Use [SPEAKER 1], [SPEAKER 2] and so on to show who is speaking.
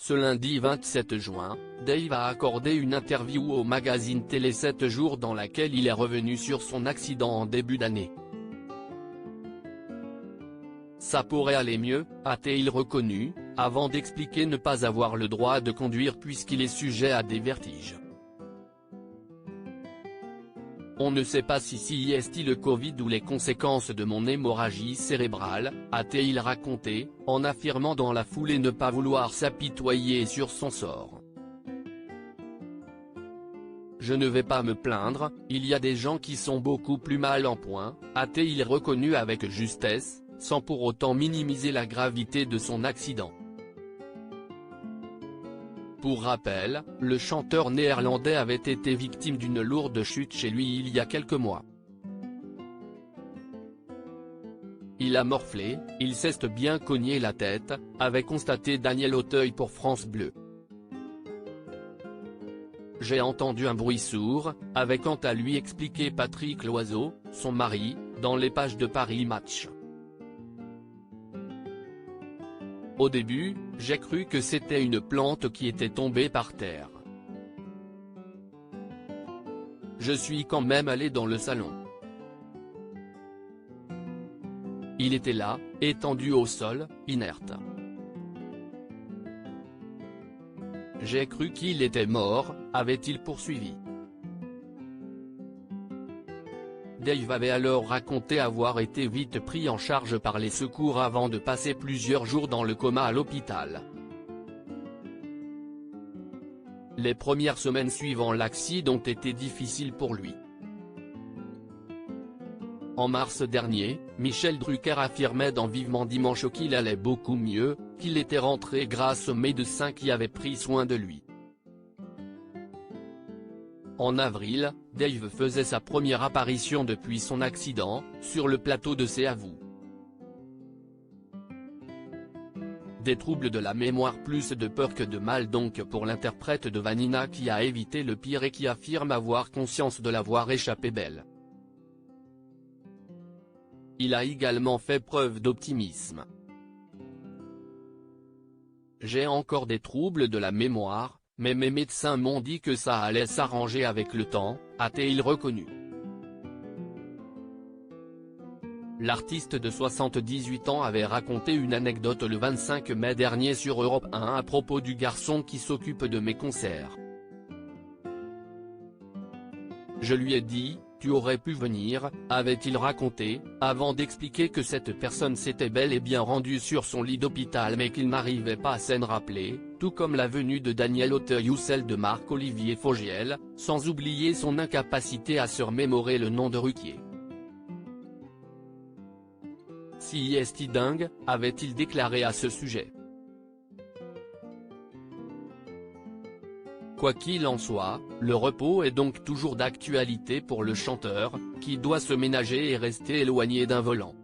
[SPEAKER 1] Ce lundi 27 juin, Dave a accordé une interview au magazine Télé 7 jours dans laquelle il est revenu sur son accident en début d'année. Ça pourrait aller mieux, a-t-il reconnu, avant d'expliquer ne pas avoir le droit de conduire puisqu'il est sujet à des vertiges. On ne sait pas si c'est le Covid ou les conséquences de mon hémorragie cérébrale, a-t-il raconté, en affirmant dans la foulée ne pas vouloir s'apitoyer sur son sort. Je ne vais pas me plaindre, il y a des gens qui sont beaucoup plus mal en point, a-t-il reconnu avec justesse, sans pour autant minimiser la gravité de son accident. Pour rappel, le chanteur néerlandais avait été victime d'une lourde chute chez lui il y a quelques mois. Il a morflé, il s'est bien cogné la tête, avait constaté Daniel Auteuil pour France Bleu. J'ai entendu un bruit sourd, avait quant à lui expliqué Patrick Loiseau, son mari, dans les pages de Paris Match. Au début, j'ai cru que c'était une plante qui était tombée par terre. Je suis quand même allé dans le salon. Il était là, étendu au sol, inerte. J'ai cru qu'il était mort, avait-il poursuivi. Dave avait alors raconté avoir été vite pris en charge par les secours avant de passer plusieurs jours dans le coma à l'hôpital. Les premières semaines suivant l'accident ont été difficiles pour lui. En mars dernier, Michel Drucker affirmait dans Vivement Dimanche qu'il allait beaucoup mieux, qu'il était rentré grâce aux médecins qui avaient pris soin de lui. En avril, Dave faisait sa première apparition depuis son accident, sur le plateau de C'est à vous. Des troubles de la mémoire, plus de peur que de mal donc pour l'interprète de Vanina qui a évité le pire et qui affirme avoir conscience de l'avoir échappé belle. Il a également fait preuve d'optimisme. J'ai encore des troubles de la mémoire, mais mes médecins m'ont dit que ça allait s'arranger avec le temps, a-t-il reconnu. L'artiste de 78 ans avait raconté une anecdote le 25 mai dernier sur Europe 1 à propos du garçon qui s'occupe de mes concerts. Je lui ai dit, tu aurais pu venir, avait-il raconté, avant d'expliquer que cette personne s'était bel et bien rendue sur son lit d'hôpital mais qu'il n'arrivait pas à s'en rappeler, tout comme la venue de Daniel Auteuil ou celle de Marc-Olivier Fogiel, sans oublier son incapacité à se remémorer le nom de Ruquier. Si est-il dingue, avait-il déclaré à ce sujet. Quoi qu'il en soit, le repos est donc toujours d'actualité pour le chanteur, qui doit se ménager et rester éloigné d'un volant.